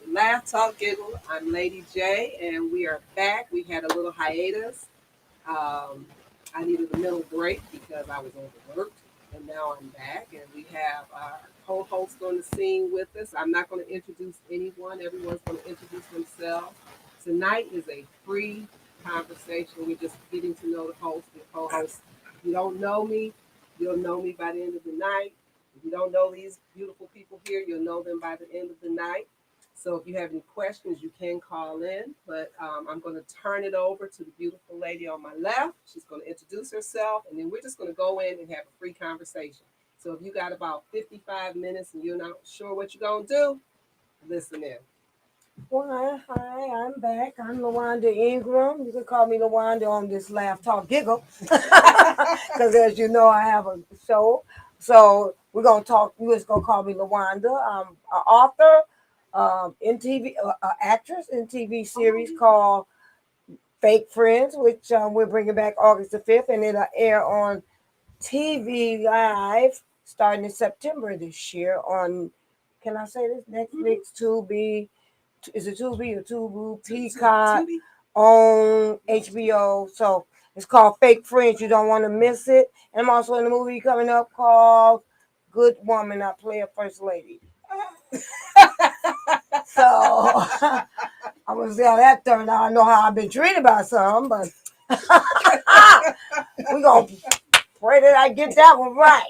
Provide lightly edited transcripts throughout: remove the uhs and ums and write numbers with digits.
Laugh, Talk, Giggle. I'm Lady J, and we are back. We had a little hiatus. Um, I needed a middle break because I was overworked, and now I'm back. And we have our co-host on the scene with us. I'm not going to introduce anyone. Everyone's going to introduce themselves. Tonight is a free conversation. We're just getting to know the host and co-host. If you don't know me, you'll know me by the end of the night. If you don't know these beautiful people here, you'll know them by the end of the night. So if you have any questions, you can call in. But I'm going to turn it over to the beautiful lady on my left. She's going to introduce herself, and then we're just going to go in and have a free conversation. So if you got about 55 minutes and you're not sure what you're going to do, listen in. Well, hi, I'm back. I'm Lawanda Ingram. You can call me Lawanda on this Laugh Talk Giggle. Because as you know, I have a show. So we're going to talk. You're just going to call me Lawanda. I'm an author, in TV, actress in TV series called Fake Friends, which we're bringing back August the 5th. And it'll air on TV Live starting in September this year on, can I say this? Netflix, Tubi. Is it Tubi or Tubu? Peacock on HBO. So it's called Fake Friends. You don't want to miss it. And I'm also in a movie coming up called Good Woman. I play a first lady. So I'm gonna see how that turned out. I know how I've been treated by some, but we're gonna pray that I get that one right.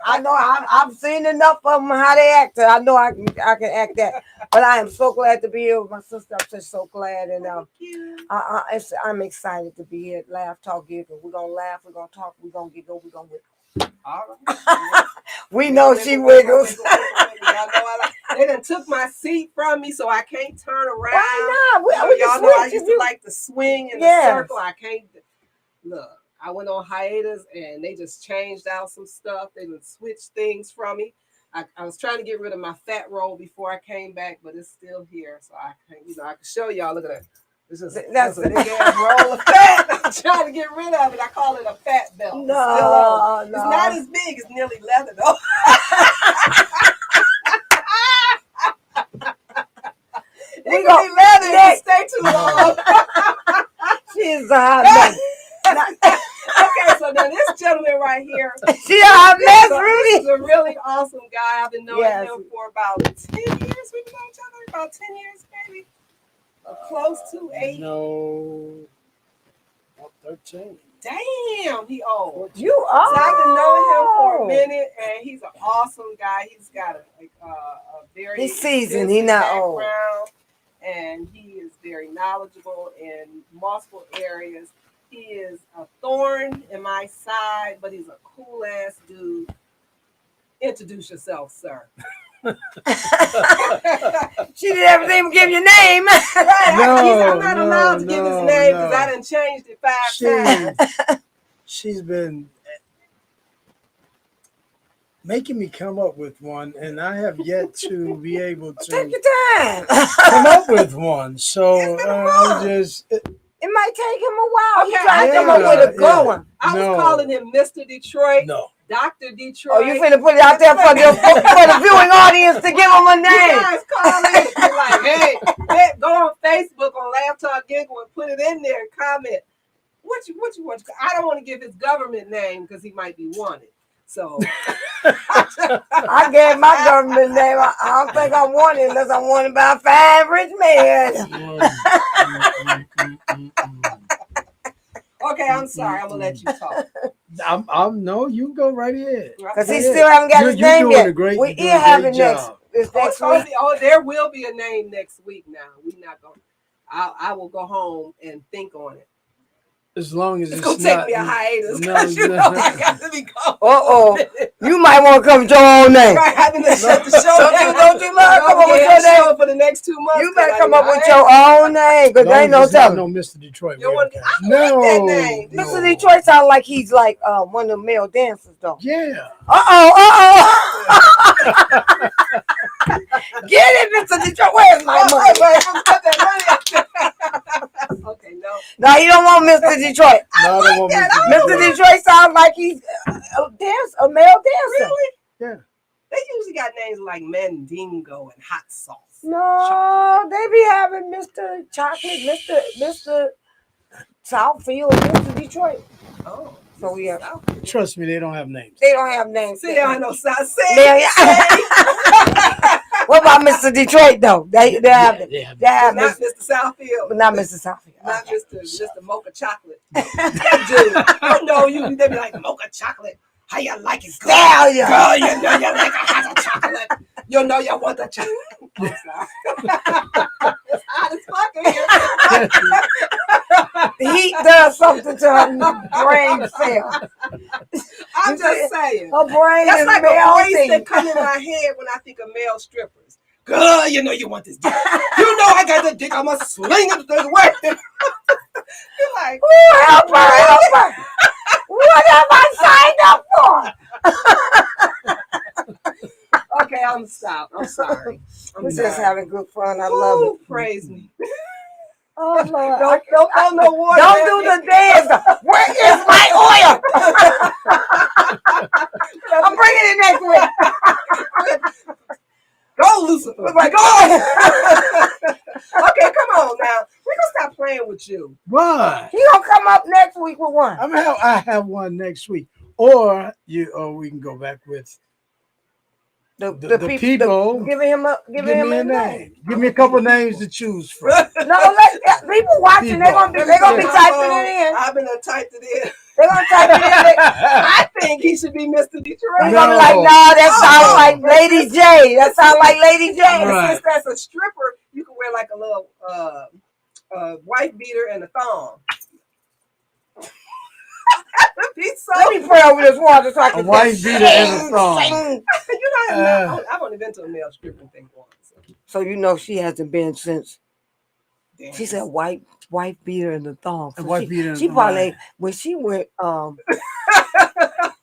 I know I've seen enough of them how they act. I know I can act that. But I am so glad to be here with my sister. I'm just so glad, and I'm excited to be here. Laugh, talk, giggle. We're gonna laugh. We're gonna talk. We're gonna giggle. We're gonna wiggle. All right. We know she wiggles. They done took my seat from me, so I can't turn around. Why not? Y'all know I used to like to swing in the circle. I can't. Look, I went on hiatus, and they just changed out some stuff. They would switch things from me. I was trying to get rid of my fat roll before I came back, but it's still here, so I can, I can show y'all. Look at that. That's a big ass roll of fat. I'm trying to get rid of it. I call it a fat belt. No. It's not as big. It's nearly leather though. We gonna leather if you stay too long. She's a hot mess. Okay, so now this gentleman right here. She's a hot mess, Rudy. He's a really awesome guy. I've been knowing him for about 10 years. We've been knowing each other about 10 years, maybe. Close to 8. No, about 13. Damn, he old. You are. So I've been knowing him for a minute, and he's an awesome guy. He's got a very he's seasoned. He's not old, and he is very knowledgeable in multiple areas. He is a thorn in my side, but he's a cool ass dude. Introduce yourself, sir. She did everything but give your name. Right. I'm not allowed to give his name because I done changed it 5 times. She's been making me come up with one, and I have yet to be able to take your time. come up with one. So I'm just. It might take him a while. Okay, He's trying to come up with a good one. I was calling him Mr. Detroit. No. Dr. Detroit. Oh, you finna put it out there for the viewing audience to give him a name. You guys call in like, hey, go on Facebook on Laugh Talk Giggle and put it in there and comment. What you want? I don't want to give his government name because he might be wanted. So I gave my government name. I don't think I want it unless I'm wanted by a fine rich man. Okay, I'm sorry. I'm gonna let you talk. I'm no, you go right ahead. Because he still haven't got his name yet. We have it next week. There will be a name next week. Now we're not gonna. I will go home and think on it. As long as it's gonna take me a hiatus because you know I got to be gone. You might want to come with your own name. Right, having to shut the show down. Don't you love come up with your name for the next 2 months? You better come up with your own name because there ain't no telling. No, Mr. Detroit. You want no, that name. Mr. Detroit sounds like he's like one of the male dancers, though. Yeah. Get it, Mr. Detroit. Where's my money? Okay, no. No, he don't want Mr. Detroit. No, I don't want Mr. Detroit sounds like he's a male dancer. Really? Yeah. They usually got names like Mandingo and Hot Sauce. No, Mr. Chocolate, Mr. Southfield, Mr. Detroit. Oh, So we have. Trust me, they don't have names. They don't have names. See, I know South. They- What about Mr. Detroit though? They have. Yeah, They have Not Mr. Mr. Southfield. But not Mr. Southfield. Not Okay. Mr. Mocha Chocolate. Dude, I know you. They be like Mocha Chocolate. How you like it, girl? Stallion. Girl, you know you like a hot chocolate. You know you want the chocolate. I'm sorry. It's hot as fuck in here. The heat does something to her brain cells. I'm just saying. Her brain That's is like a voice melting. that comes in my head when I think of male strippers. Girl, you know you want this dick. You know I got the dick. I'm going to sling it this way. You're like, Ooh, help her. What have I signed up for? okay, I'm stopped. I'm sorry. We're just having good fun. I love Ooh, it. praise me. Oh, Lord. Don't throw no water. Don't do the dance. Where is my oil? I'm bringing it next week. Go, Lucifer. Like, Go. Okay, come on now. We're going to stop playing with you. Why? He gonna come up next week with one. I have one next week, or we can go back with the people. Giving him a name. Give me a couple names to choose from. No, people watching. They're gonna be typing it in. I've been typed it in. They're gonna type it in. I think he should be Mr. Detroit. They're gonna be like, no, that sounds like Lady J. That sounds like Lady J. Right. Since that's a stripper, you can wear like a little white beater and a thong. Let me pray over this water so I can A white beater and a thong. You know, I've only been to a male stripping thing once. So you know she hasn't been since. Damn. She said white beater and the thong. So White beater and she the probably thong. when she went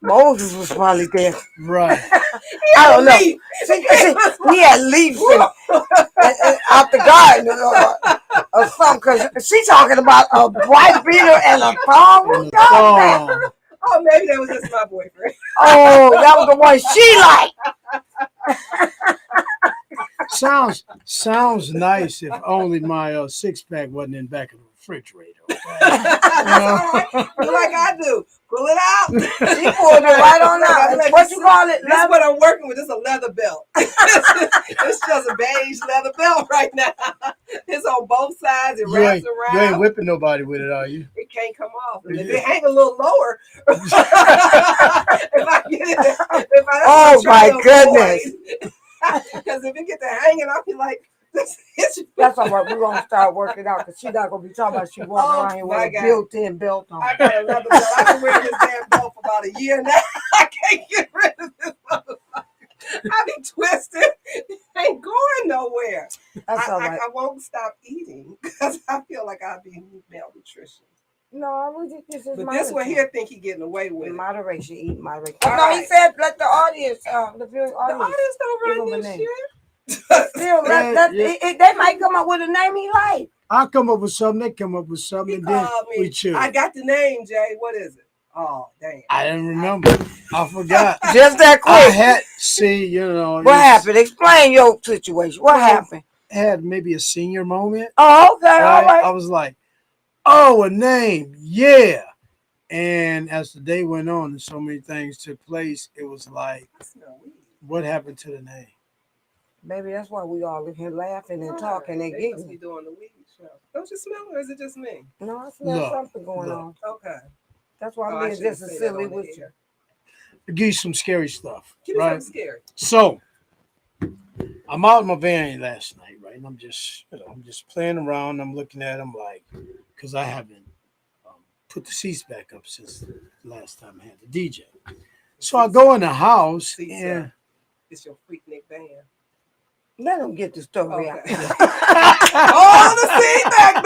Moses was probably there. Right. I don't know. He had leaves out the garden or something. Cause she talking about a white beater and a thong. Who does that? Oh, maybe that was just my boyfriend. Oh, that was the one she liked. Sounds nice if only my 6-pack wasn't in back of the refrigerator. Okay? Do like I do. Pull it out. She pulled it right on out. What you call it? That's what I'm working with. It's a leather belt. It's just a beige leather belt right now. It's on both sides. It wraps around. You ain't whipping nobody with it, are you? It can't come off. And if it hang a little lower, if I get it, oh my goodness. Because if it get to hanging, I'll be like, that's all right. We're gonna start working out because she's not gonna be talking about she walking around here with a built-in belt on. I got another belt. I've been wearing this damn belt for about a year now. I can't get rid of this motherfucker. I be twisted. Ain't going nowhere. That's all right. I won't stop eating because I feel like I'll be malnutrition. No, this is but this one here think he getting away with it. Moderation, eat moderation. All no, right. he said let the audience, the viewing The audience. audience don't run this shit. Still, they might come up with a name he like. I'll come up with something. They come up with something. He And then called me. we chill. I got the name, Jay. What is it? Oh, damn. I didn't remember. I forgot. Just that quick. I had you know. What happened? Explain your situation. What happened? Had maybe a senior moment. Oh, okay, all right. I was like, oh, a name, yeah. And as the day went on and so many things took place, it was like, what happened to the name? Maybe that's why we all in here laughing and talking and They must giggling. be doing the weed show. Don't you smell it, or is it just me? No, I smell something going on. Okay. That's why I'm being just as silly with you. I'll give you some scary stuff. Give me right? something scary. So I'm out in my van last night, right? And I'm just playing around. I'm looking at them like, because I haven't put the seats back up since the last time I had the DJ. So I go in the house and it's your Freaknik band. Let them get the story out. Oh, the feedback,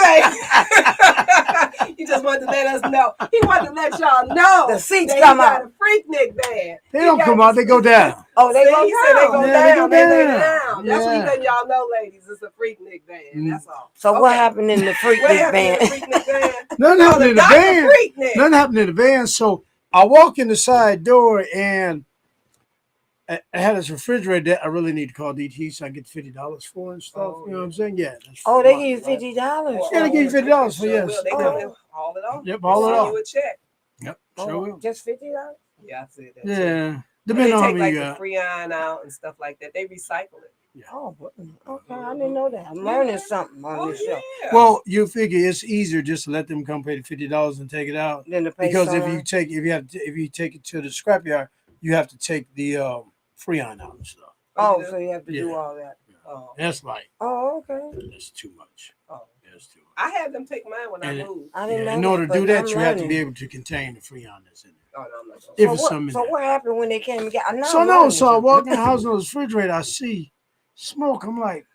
baby. You just wanted to let us know. He wanted to let y'all know. The seats come out. A Freaknik band. They don't come out. They go down. Oh, they go He said they go down. down. They lay down. down. That's what he Yeah. letting y'all know, ladies. It's a Freaknik band. That's all. So what happened in the Freaknik band? Nothing happened in the van. Freaknik. Nothing happened in the van. So I walk in the side door and I had this refrigerator that I really need to call DT so I get $50 for and stuff. Oh, you know what yeah. I'm saying? Yeah. That's Oh, they fine. give you $50. Or Yeah, they give you on the $50 for sure yes. will. They Yeah. come in all it off. Yep, They all it send off. you a check. Yep, sure Oh, will. just $50? Yeah, I said that too. Yeah. And Depending they on how take many like you the got. Freon out and stuff like that. They recycle it. Yeah. Oh, okay. I didn't know that. I'm learning something on Oh this show. yeah. Well, you figure it's easier just to let them come pay the $50 and take it out Then to pay because someone. if you take it to the scrapyard, you have to take the freon out and stuff. Oh, so you have to do Yeah. all that. Oh. That's like Oh, okay. that's too much. Oh. That's too much. I had them take mine when And I moved. I didn't Yeah, know in that, order to but do that, I'm you have to be learning. able to contain the freon that's in there. Oh no, I'm not going. If So it's what? something in So there. what happened when they came and got? Now So I'm no, learning so I something. walk in the house in the refrigerator, I see smoke. I'm like,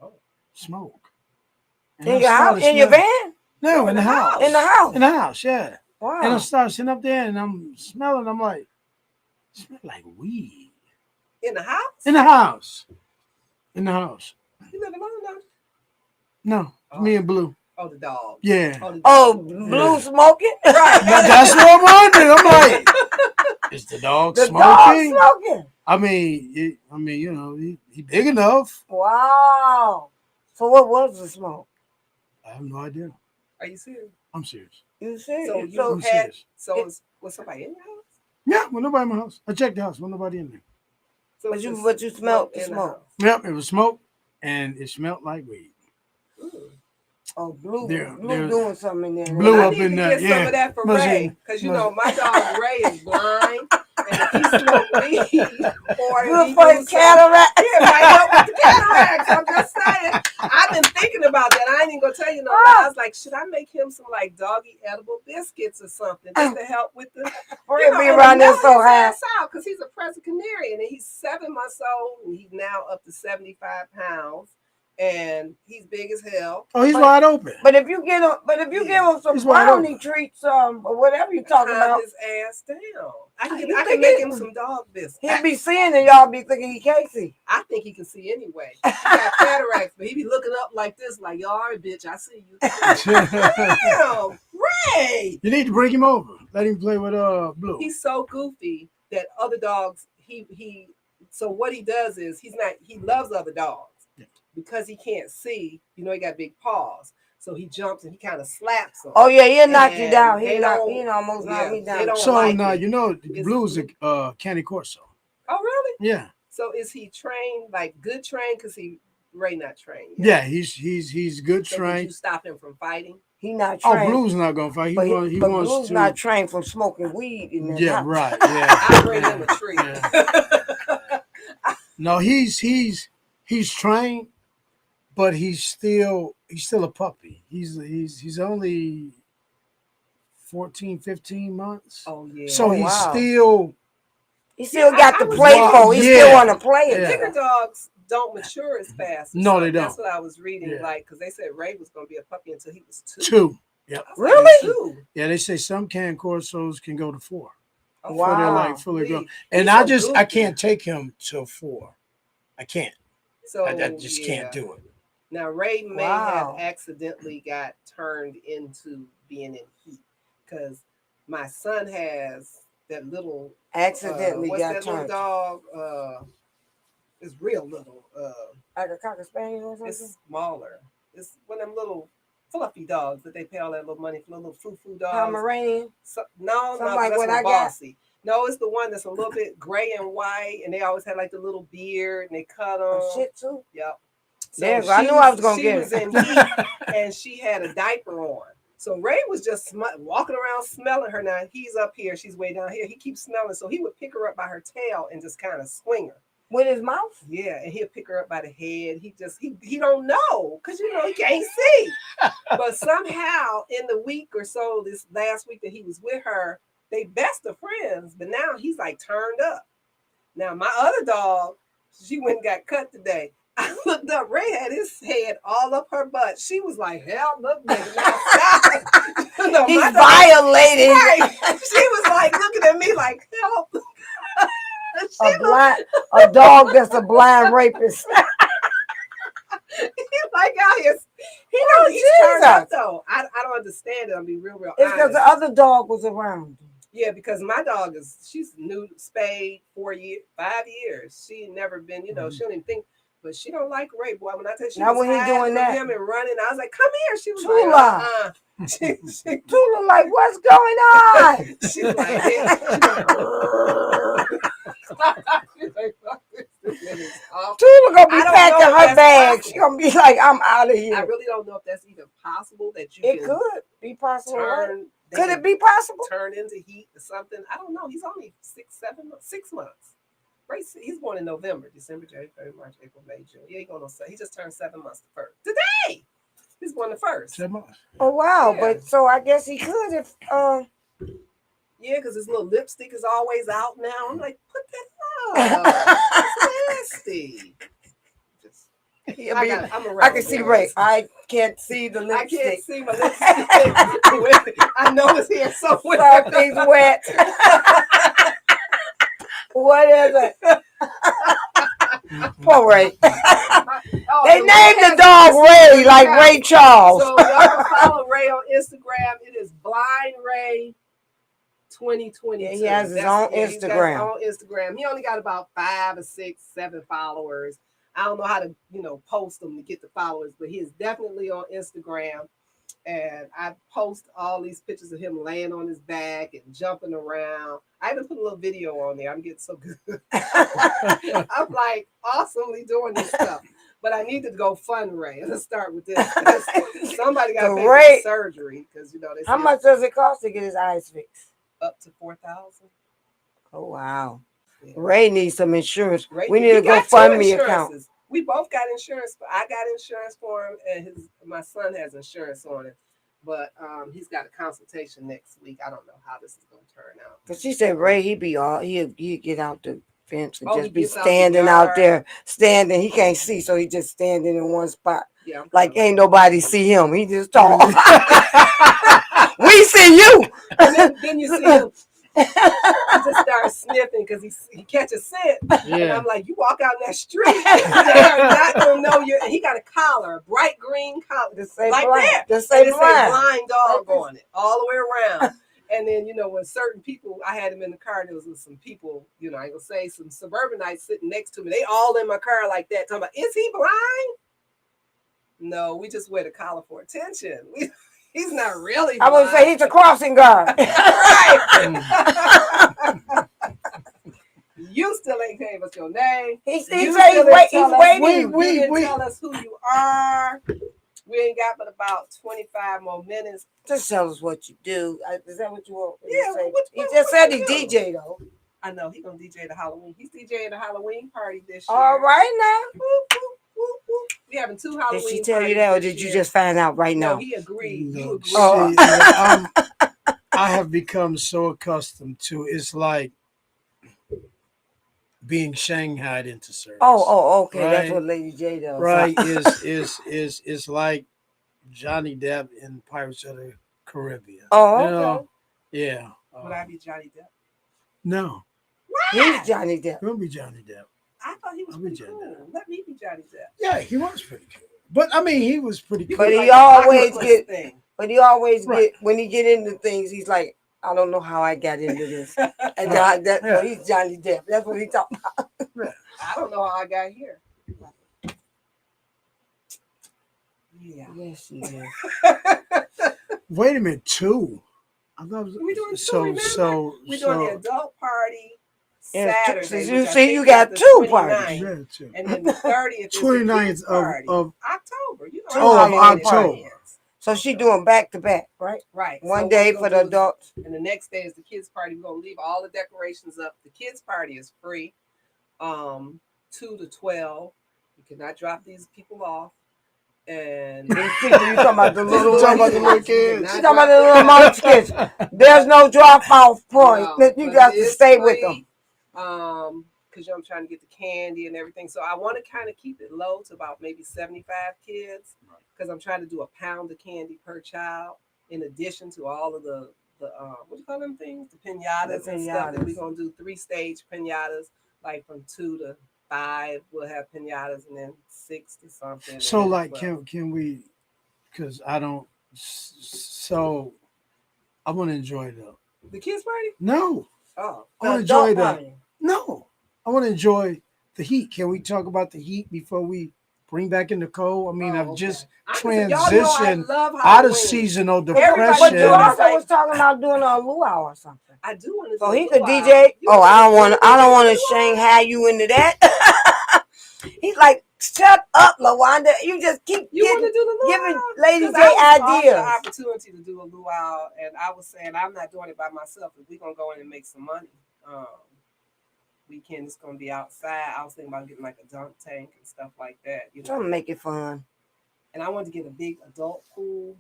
Oh. smoke. And In I your house? started In your smelling- van? No, in the house. In the house? In the house, yeah. And I Wow. started sitting up there and I'm smelling. I'm like, it smells like weed. In the house? In the house. In the house. You live alone now? No, Oh. me and Blue. Oh, the dog. Yeah. Oh, the Oh, dog. blue Yeah. smoking? Right. That's what I'm wondering. I'm like, is the dog The smoking? dog smoking. I mean, you know, he big enough. Wow. So what was the smoke? I have no idea. Are you serious? I'm serious. You So serious? you I'm had serious. was somebody in your house? Yeah, with nobody in my house. I checked the house, with nobody in there. So But it's you- just but you smelled the in smoke. house. Yep, it was smoke, and it smelled like weed. Ooh. Oh, blue There- doing something in there. Blue I up need in to there, get some yeah. of that for Must Ray, be- because you must- know my dog Ray is blind, and if he smoke weed or if Good he for do his some- cataract. yeah, it might help with the cataracts. I'm just saying. I've been thinking about that. I ain't even gonna tell you no lie. I was like, should I make him some like doggy edible biscuits or something just to help with the He'll be and around there to so mellow his high. ass out because he's a Presbyterian and he's 7 months old and he's now up to 75 pounds and he's big as hell. Oh, he's But- wide open. But if you give him some He's wide brownie open. treats, or whatever you talking Calm about, his ass down. I You can think make it- him some dog biscuits. he'll be seeing and y'all be thinking he can't see. I think he can see anyway. He got cataracts, but he be looking up like this, like, "Y'all right, bitch, I see you." Damn, Ray. You need to bring him over. Let him play with Blue. He's so goofy that other dogs. So what he does is he loves other dogs Yeah. because he can't see. You know, he got big paws, so he jumps and he kind of slaps them. Oh yeah, he'll knock you And down. they He don't- almost knocked me they down. don't So like now it. you know It's Blue's Blue. a Candy Corso. Oh really? Yeah, So is he trained like good trained? Because Ray not trained. yet. yeah, he's good So did trained. you stop him from fighting? He not Oh, trained. Blue's not gonna fight. He but wants Blue's to. not trained from smoking weed in the Yeah, house. right. Yeah. I bring him a treat. Yeah. No, he's trained, but he's still a puppy. He's only 14, 15 months. Oh yeah. So Oh, he's wow. still He still Yeah, got I to was play wild. for. He Yeah. still want to play it. Yeah. Bigger dogs don't mature as fast. or No, they something. That's don't. what I was reading, Yeah. like, because they said Ray was going to be a puppy until he was 2. 2. Yep. I was like, Really? 2? Yeah, they say some can corsos can go to 4. Oh, Wow. They're like fully grown. He's And so I goofy. can't take him till 4. I can't. So I just can't yeah. do it. Now Ray may Wow. have accidentally got turned into being in heat because my son has that little Accidentally what's got that little turned. dog? It's real little. Like a cocker spaniel or something. It's smaller. It's one of them little fluffy dogs that they pay all that little money for, little foo-foo dogs. Pomeranian. So, no, Something like that's what what I got. bossy. No, it's the one that's a little bit gray and white, and they always had like the little beard, and they cut them. Oh, shit too. Yep. There you go. I knew I was gonna she get was it. in heat, and she had a diaper on. So Ray was just walking around smelling her. Now he's up here, she's way down here. He keeps smelling, so he would pick her up by her tail and just kind of swing her. With his mouth. Yeah, and he'll pick her up by the head. He don't know because he can't see. But somehow in the week or so, this last week that he was with her, they best of friends. But now he's like turned up. Now my other dog, she went and got cut today. I looked up. Ray had his head all up her butt. She was like, "Hell, look, nigga, now stop." No, He's my dog- violating Right. She was like looking at me like, "Help." a dog that's a blind rapist. He's like out here. He's turned Jesus. up though. I don't understand it. I'll be real It's because honest. the other dog was around. Yeah, because my dog she's new spayed 4 years, 5 years. She ain't never been, Mhm. she don't even think, but she don't like Ray. Boy, when I tell you she Now was when he hiding doing from that, him and running, I was like, "Come here." She was like, Tula, she, Tula, like what's going on? she's like, "Hey," she's like, she's like, "Fuck this, this nigga's off." Tula gonna be I don't packing know if her that's bag. She possible. gonna be like, I'm out of I here. really don't know if that's even possible that you It can could be possible. What? turn. They Could it can be possible? turn into heat or something. I don't know. He's only 6 months. Right, he's born in November, December, January, February, March, April, May, June. Yeah, he just turned 7 months the first. Today, he's born the first. 7 months. Oh wow! Yeah, But so I guess he could if yeah, because his little lipstick is always out now. I'm like, put that up. That's nasty. Just, he'll be. I'm I around can see Ray. boys. I can't see the I can't lipstick. see my lipstick. I know it's here somewhere. Something's wet. What is it? Poor Ray. Oh, They and named Ray the dog has Ray, like account. Ray Charles. So y'all can follow Ray on Instagram. It is Blind Ray 2022. Yeah, he has his own He's got his Instagram. own Instagram. He only got about 5 or 6, 7 followers. I don't know how to, post them to get the followers, but he is definitely on Instagram. And I post all these pictures of him laying on his back and jumping around. I even put a little video on there. I'm getting so good. I'm like awesomely doing this stuff. But I need to go fund Ray. Let's start with this. Somebody got to So pay for Ray, the surgery because they how say much does it cost to get his eyes fixed? up to 4,000. Oh wow. Yeah. Ray needs some insurance. Ray, We need he a got 2 GoFundMe account. insurances. We both got insurance. I got insurance for him, and my son has insurance on it. But he's got a consultation next week. I don't know how this is going to turn out. Cause she said Ray, he'd get out the fence and Oh, he just be gets out the standing out yard. there, standing. He can't see, so he just standing in one spot. Yeah, I'm Like kinda ain't nobody see him. He just talk. We see you. and then you see him. He just starts sniffing because he catches scent. And Yeah. I'm like, you walk out in that street, they are not gonna know you. And he got a collar, a bright green collar, Just say like blind. that. Just And say it say blind. blind dog on it, all the way around. And then, when certain people, I had him in the car, there was some people, I ain't gonna say, some suburbanites sitting next to me. They all in my car like that, talking about, is he blind? No, we just wear the collar for attention. He's not really blind. I would say he's a crossing guard. Right. You still ain't gave us your name. He You said he's still didn't tell us- waiting. You didn't tell us who you are. We ain't got but about 25 more minutes. Just tell us what you do. Is that what you want me Yeah, to say? He what just said you he do? DJ though. I know he gonna DJ the Halloween. He's DJing the Halloween party this year. All right now. Whoop, whoop, whoop, whoop. We having 2 Halloween. Did she tell you that, or did you just find out right No, now? he agreed. You Look, agreed. Oh. see, I have become so accustomed to it's like being shanghaied into service. Okay. Right? That's what Lady J does. Right is like Johnny Depp in Pirates of the Caribbean. Oh, You okay. know? Yeah. Would I be Johnny Depp? No, He's Johnny Depp. don't be Johnny Depp. I thought he was I'll be pretty Johnny cool. Depp. Let me be Johnny Depp. Yeah, he was pretty cool. But I mean, he was pretty cool. But he Like the always octopus get. thing. But he always Right. get when he get into things. He's like, I don't know how I got into this. And Right. so Yeah. he's Johnny Depp. That's what he talking about. I don't know how I got here. Yeah. Yes, he is. Wait a minute, 2. I thought it was, We doing 2, so remember? so We're so. doing the adult party Yeah, Saturday. so which you I see, think you is got the 2 29th, parties. Yeah, 2. and then the 30th is the 29th kids' of party. of October. You know, Two oh, of Halloween October. So she doing back to back, right? Right. One So day what for we're the gonna do is- adults. and the next day is the kids' party. We're gonna leave all the decorations up. The kids' party is free. 2 to 12. You cannot drop these people off. And These people, you talking about the little You talking about the ones. little kids? She talking about the little munchkins. There's no drop off point. No, You but got it to is stay free. with them. Because I'm trying to get the candy and everything. So I want to kind of keep it low to about maybe 75 kids because I'm trying to do a pound of candy per child in addition to all of the what do you call them things? The pinatas The and stuff that pinatas. we're going to do 3-stage pinatas, like from 2 to 5. We'll have pinatas and then 6 to something. and So then like 12. can we, because I don't, so I want to enjoy The kids party? No, Oh, I want to adult enjoy the. party. No, I want to enjoy the heat. Can we talk about the heat before we bring back in the cold? I mean, oh, I've okay. just Y'all know I transitioned love out of Halloween. seasonal Everybody But you knows depression. also like was talking about doing a luau or something. I do want to do So a he could luau. DJ. You Oh, I don't wanna want to. I don't want to DJ luau? Shanghai you into that. He's like, shut up, Lawanda. You just keep You want to do the giving luau? Lady 'Cause J I was offered the ideas. opportunity to do a luau, and I was saying I'm not doing it by myself. If we're gonna go in and make some money, weekend is gonna be outside. I was thinking about getting like a dunk tank and stuff like that, you know. Trying to make it fun. And I wanted to get a big adult pool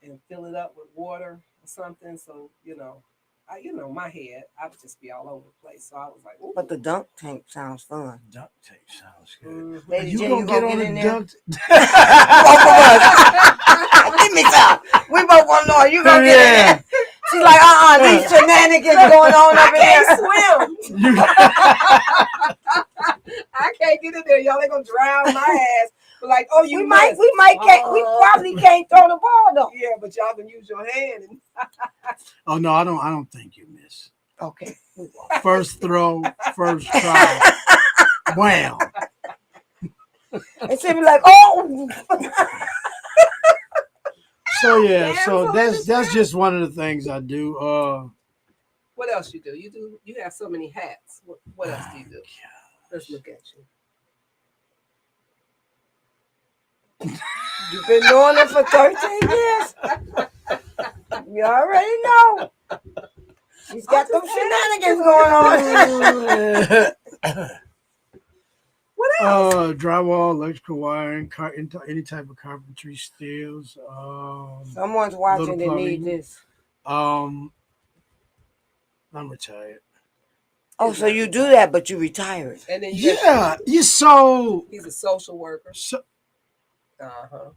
and fill it up with water or something. So my head, I would just be all over the place. So I was like, ooh. But the dunk tank sounds fun. Duct tape sounds good. Mhm. Lady You J, gonna you get gonna on get a in there? duct? Both of us. Give me some. We both want to know. You gonna get in there? She's like, these shenanigans going on up in I there. can't swim. You- I can't get in there. Y'all ain't gonna drown my ass. But like, oh, you We might, missed. we probably can't throw the ball though. Yeah, but y'all can use your hand. And oh no, I don't think you miss. Okay. First throw, first try. Wham. And she'll be like, oh. So yeah, Damn, so so that's just one of the things I do. what else you do? You have so many hats. What else do you do? Let's look at you. You've been doing it for 13 years. You already know. She's got them shenanigans going on. What else? Drywall, electrical wiring, any type of carpentry, steels. Someone's watching that plumbing. need this. I'm retired. Oh, so you do that, but you retired. And then You so he's a social worker. Uh-huh.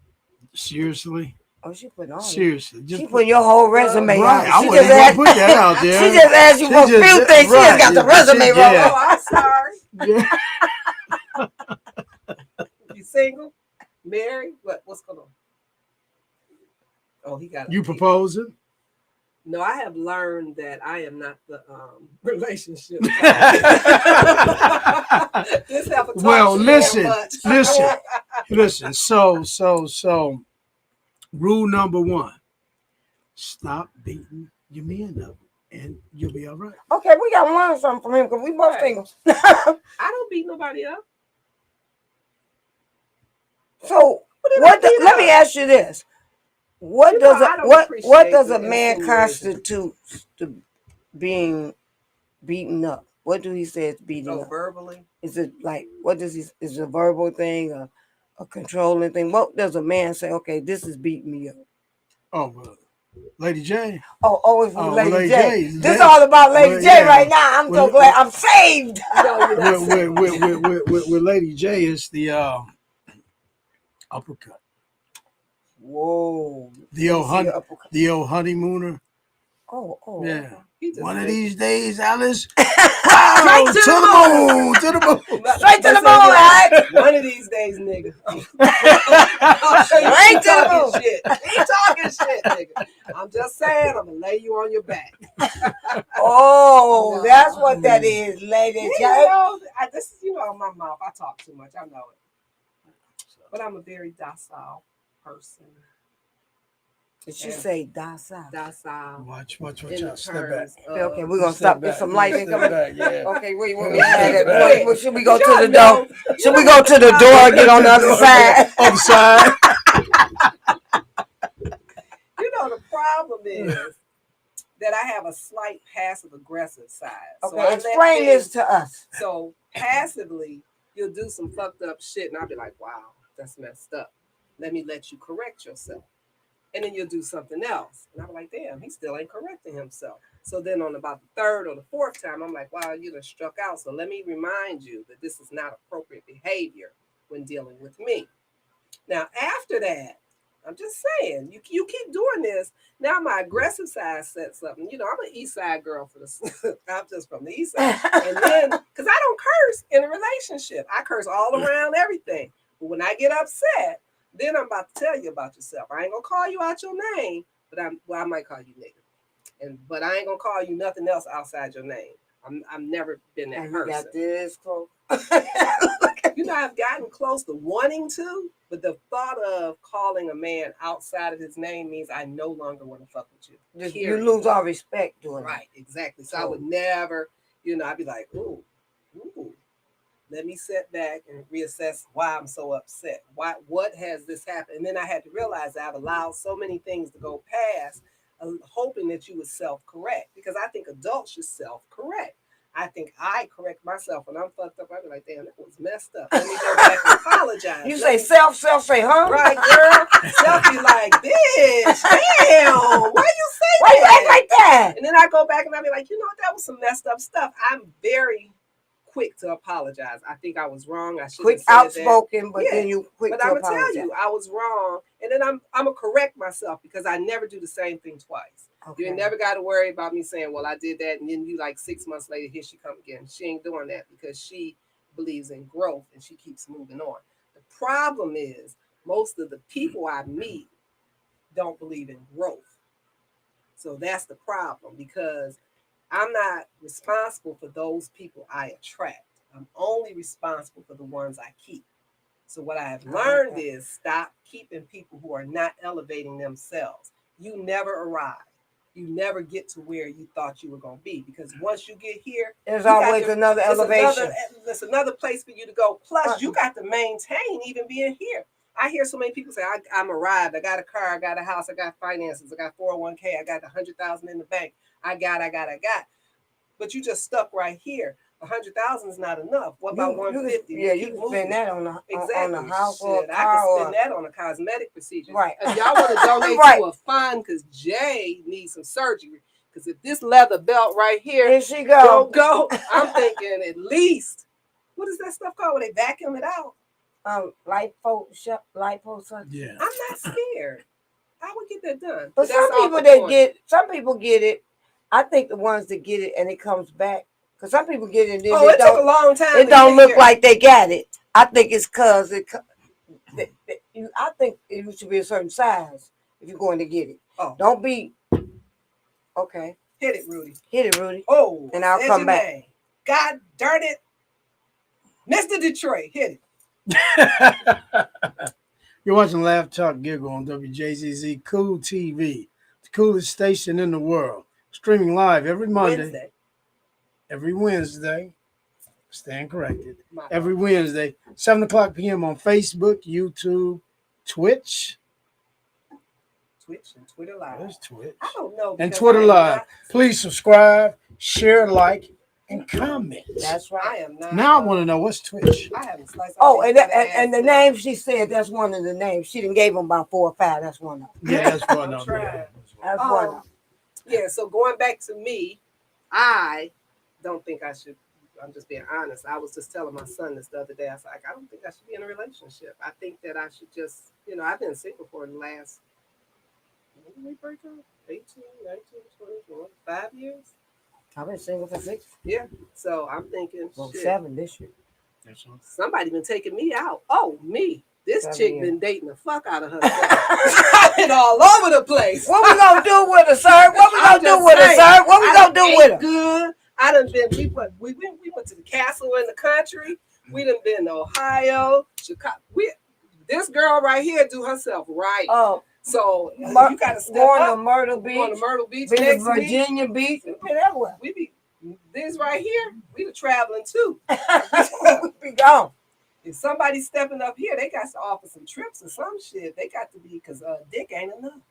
Seriously. Oh, she put on it. Seriously, She put your whole resume right. on. I wasn't gonna put that out there. She just asked you for a few things. She just got the resume wrong. Oh, I'm sorry. Yeah. You single? Married? What's going on? Oh, he got You proposing? No, I have learned that I am not the relationship. This have a Well, listen. So, rule number 1: stop beating your men up, and you'll be all right. Okay, we got to learn something from him because we both single. I don't beat nobody up. So let me ask you this: what does a man constitute to being beaten up? What do he say is beating up? Verbally? Is it like is it a verbal thing, a controlling thing? What does a man say? Okay, this is beating me up. Oh well, Lady J. It's Lady J. This is all all about Lady J right now. I'm so glad I'm saved. With Lady J is the uppercut. Whoa. The old honeymooner. Oh. Yeah. One of these days, Alice. Wow, to the moon. Straight to the moon, Alex. One of these days, nigga. Straight to the moon. Keep talking shit, nigga. I'm just saying, I'm gonna lay you on your back. Oh, that's what that is, Lady J. This is my mouth. I talk too much. I know it. But I'm a very docile person. Did you say docile? Docile. Watch y'all. Step back. Okay, we're gonna stop. There's some lightning coming. Yeah. Okay, wait. Should we go to the door? Should we go to the door and get on the other side? Other side. The problem is that I have a slight passive aggressive side. Okay, so explain this to us. So passively, you'll do some fucked up shit, and I'll be like, "Wow, that's messed up. Let me let you correct yourself." And then you'll do something else. And I'm like, damn, he still ain't correcting himself. So then on about the third or the fourth time, I'm like, wow, you done struck out. So let me remind you that this is not appropriate behavior when dealing with me. Now, after that, I'm just saying, you keep doing this. Now my aggressive side sets up. And, I'm an east side girl I'm just from the east side. And then, because I don't curse in a relationship. I curse all around everything. But when I get upset, then I'm about to tell you about yourself. I ain't gonna call you out your name, but I might call you nigga. But I ain't gonna call you nothing else outside your name. I've never been that And you person. got this close. I've gotten close to wanting to, but the thought of calling a man outside of his name means I no longer want to fuck with you. You Period. lose all respect doing Right, exactly. So I So- would never, I'd be like, ooh, let me sit back and reassess why I'm so upset. What has this happened? And then I had to realize that I've allowed so many things to go past, hoping that you would self-correct, because I think adults should self-correct. I think I correct myself when I'm fucked up. I be like, damn, that was messed up. Let me go back and apologize. You say self say, huh? Right, girl. Self be like, bitch, damn, why you say Why you that? act like that? And then I go back and I be like, that was some messed up stuff. I'm very quick to apologize. I think I was wrong. I should Quick have said outspoken, but Yeah. then you quick But to I'm gonna apologize. tell you, I was wrong, and then I'm gonna correct myself because I never do the same thing twice. Okay. You ain't never got to worry about me saying, "Well, I did that," and then you like 6 months later, here she come again. She ain't doing that because she believes in growth and she keeps moving on. The problem is most of the people I meet don't believe in growth, so that's the problem because I'm not responsible for those people I attract. I'm only responsible for the ones I keep. So what I have learned is stop keeping people who are not elevating themselves. You never arrive. You never get to where you thought you were going to be because once you get here, there's always another elevation. There's another place for you to go. Plus, you got to maintain even being here. I hear so many people say, I'm arrived. I got a car. I got a house. I got finances. I got 401k. I got 100,000 in the bank. I got. But you just stuck right here. 100,000 is not enough. What about 150? Yeah, you can spend that on a house or a car. I can spend that on a cosmetic procedure. Right. If y'all want to donate Right. to a fund, because Jay needs some surgery. Because if this leather belt right here Here she don't go. go, I'm thinking at least, what is that stuff called when they vacuum it out? Lipo. Yeah. I'm not scared. I would get that done. But that's some people get it. I think the ones that get it and it comes back, because some people get it and then it took a long time. It don't look like they got it. I think it's because I think it should be a certain size if you're going to get it. Oh. Don't be okay. Hit it, Rudy. Hit it, Rudy. Oh, and I'll come back. Name. God darn it, Mr. Detroit, hit it. You're watching Laugh Talk Giggle on WJZZ Cool TV, the coolest station in the world. Streaming live every Monday, every Wednesday. Stand corrected. Every Wednesday, 7:00 p.m. on Facebook, YouTube, Twitch. Twitch and Twitter Live. There's Twitch. I don't know. And Twitter Live. Please subscribe, share, like, and comment. That's right. I am not. Now I want to know what's Twitch. I haven't sliced. Oh, and the name she said, that's one of the names. She done gave them about 4 or 5. That's one of them. Yeah, that's one of them. That's one of them. Yeah, so going back to me, I don't think I should. I'm just being honest. I was just telling my son this the other day. I was like, I don't think I should be in a relationship. I think that I should just, I've been single for the last, when did we break up? 18, 19, 20, 5 years? I've been single for 6. Yeah. So I'm thinking, well, shit, 7 this year. Somebody been taking me out. Oh, me. This 7 chick years. been dating the fuck out of herself. I've been all over the place. What we gonna do with her, sir? What we gonna do with her, sir? What we gonna do with her? Good. I done been. We went to the castle in the country. We done been to Ohio, Chicago. This girl right here do herself right. Oh, so you gotta step going up. to Myrtle Beach. Going to Myrtle Beach Been to next Virginia Beach. We've been everywhere. We be this right here. We were traveling too. We be gone. If somebody's stepping up here, they got to offer some trips or some shit. They got to be, because dick ain't enough.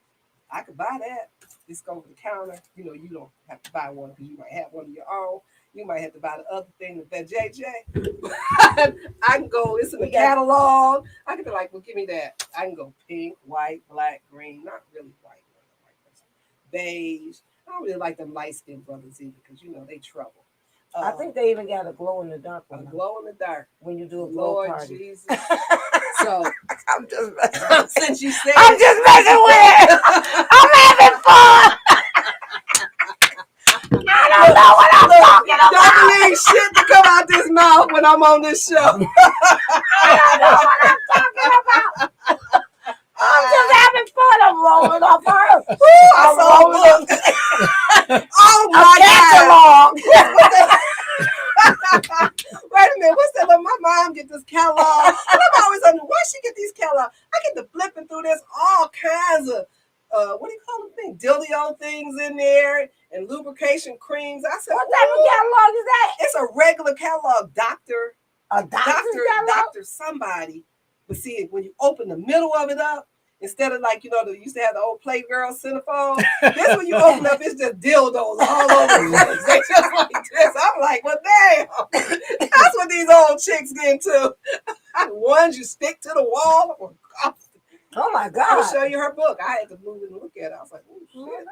I could buy that. Just go over the counter. You don't have to buy one because you might have one of your own. You might have to buy the other thing, that JJ. I can go, it's in the catalog. I can be like, well, give me that. I can go pink, white, black, green. Not really white. Beige. I don't really like them light-skinned brothers either because, they trouble. I think they even got a glow in the dark one. A glow in the dark. When you do a glow Lord party. Jesus. So I'm just messing. Since you said I'm just messing with it. I'm having fun. I don't know what I'm talking about. Don't believe shit to come out this mouth when I'm on this show. I don't know what I'm talking about. I'm just having fun. I'm rolling off her. I'm rolling up. all kinds of what do you call them things? Dilio things in there and lubrication creams. I said, what type of catalog is that? it's a regular catalog, A doctor's catalog? doctor somebody. But see, when you open the middle of it up, instead of like, they used to have the old Playgirl centerfold, this when you open up, it's just dildos all over the place. They just like this. I'm like, well, damn. That's what these old chicks get into. Ones you stick to the wall. Oh my I'll God. show you her book. I had to move and look at it. I was like, oh, shit.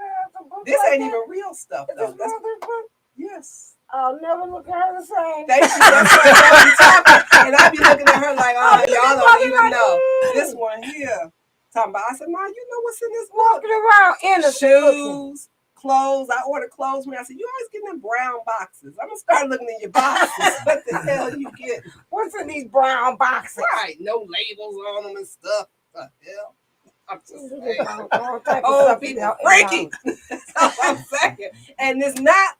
This ain't even real stuff, Is though. this mother's book? Yes. I'll never look at her the same. Thank you. That's why y'all be talking. And I be looking at her like, oh, y'all don't even like, know. This one here. Talking about, I said, Ma, you know what's in this book? Walking around innocent looking. Shoes, clothes. I ordered clothes. I said, you always get in brown boxes. I'm going to start looking in your boxes. What the hell you get? What's in these brown boxes? Right. No labels on them and stuff. What the hell? I'm just saying. Oh, People freaky. That's all I'm saying. And it's not,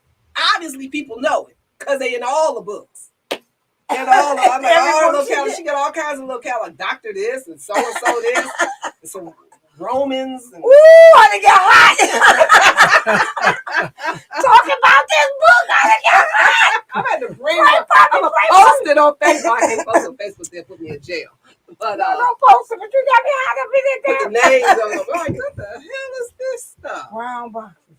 obviously people know it because they in all the books. And all the, I'm like, all the little she got all kinds of little like Dr. this and so this. And some Romans. And, ooh, I done get hot. Talking about this book, I done get hot. I'm going to bring it. I'm going to post it on Facebook. I can't post it on Facebook. They'll put me in jail. But don't post it, but you got me hot up in there. Put the names on them. I'm like, what the hell is this stuff? Brown boxes.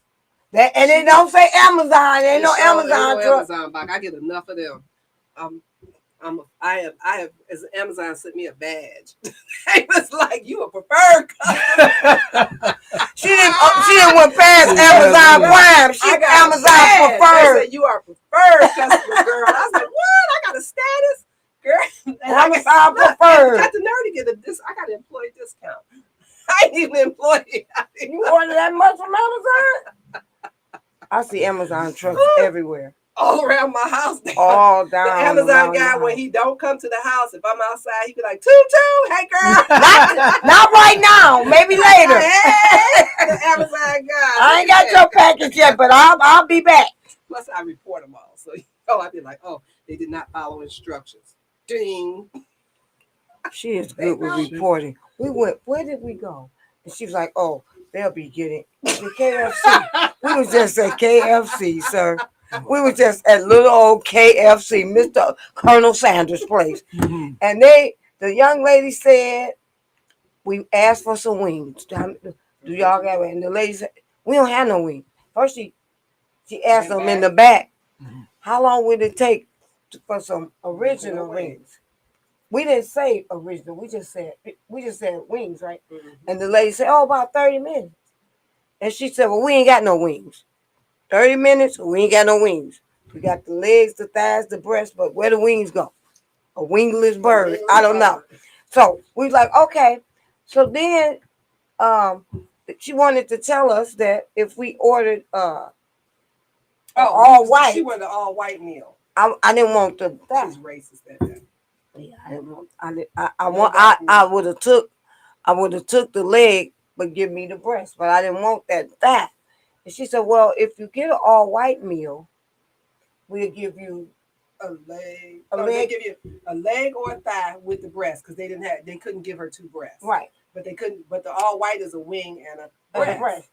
That, and it don't say Amazon. Ain't no Amazon truck. Amazon box. I get enough of them. I have as Amazon sent me a badge. It was like, you a preferred customer. She didn't went past Amazon Prime. She Amazon preferred. They said, you are preferred customer, girl. I was like, what? I got a status, girl. And Amazon preferred. I got the nerve to get I got an employee discount. I ain't even employee. You order that much from Amazon? I see Amazon trucks everywhere. All around my house. All down. The Amazon guy, when he don't come to the house, if I'm outside, he be like, toot, hey girl. not right now. Maybe later. Hey, the Amazon guy. I ain't got your package yet, but I'll be back. Plus, I report them all. So, I'd be like, oh, they did not follow instructions. Ding. She is good with reporting. We went, where did we go? And she was like, oh, they'll be getting the KFC. We was just at KFC, sir. We were just at little old KFC, Mr. Colonel Sanders' place. Mm-hmm. And the young lady said, we asked for some wings. Do y'all got it? And the lady said, we don't have no wings. First, she asked them in the back, how long would it take for some original wings? We didn't say original. We just said wings, right? Mm-hmm. And the lady said, oh, about 30 minutes. And she said, well, we ain't got no wings. 30 minutes, we ain't got no wings. We got the legs, the thighs, the breast, but where the wings go? A wingless bird. I don't know. So we was like, okay. So then she wanted to tell us that if we ordered all white. She wanted an all white meal. I didn't want the thigh. She's racist that day. Yeah, I didn't want I would have took the leg, but give me the breast, but I didn't want that thigh. And she said, well, if you get an all-white meal, we'll give you a leg. They give you a leg or a thigh with the breast because they couldn't give her two breasts. Right. But they couldn't. But the all-white is a wing and a breast.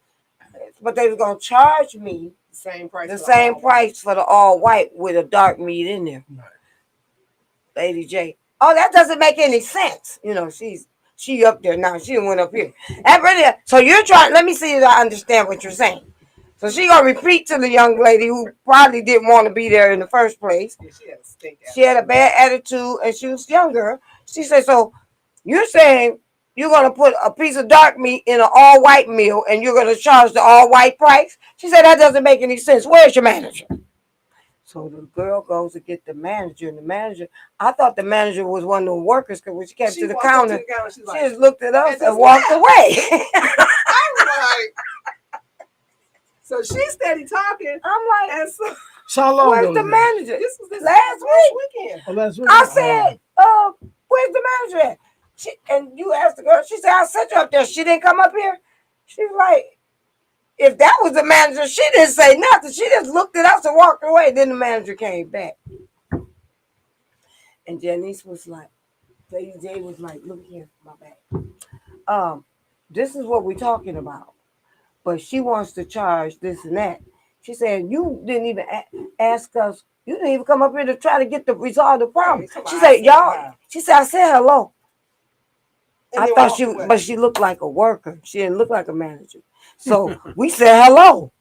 But they were gonna charge me the same price. For the all-white with a dark meat in there. Right. Lady J. Oh, that doesn't make any sense. She up there now. She went up here. So you're trying. Let me see if I understand what you're saying. So she gonna repeat to the young lady who probably didn't want to be there in the first place. Yeah, she had a bad attitude and she was younger. She said, so you're saying you're gonna put a piece of dark meat in an all-white meal and you're gonna charge the all-white price? She said, that doesn't make any sense. Where's your manager? So the girl goes to get the manager, and the manager, I thought the manager was one of the workers because when she came to the counter, she just looked at us and walked away. I'm like, so she's steady talking. I'm like, so how long where's the manager? This was last weekend. Oh, last weekend. I said, where's the manager at? And you asked the girl, she said, I sent you up there. She didn't come up here. She's like, if that was the manager, she didn't say nothing. She just looked at us and walked away. Then the manager came back. And Janice was like, Lady J was like, look here, my back. this is what we're talking about. But she wants to charge this and that. She said, you didn't even ask us. You didn't even come up here to try to get the resolve the problem. She said, y'all. She said, I said hello. I thought she, but she looked like a worker. She didn't look like a manager. So we said hello.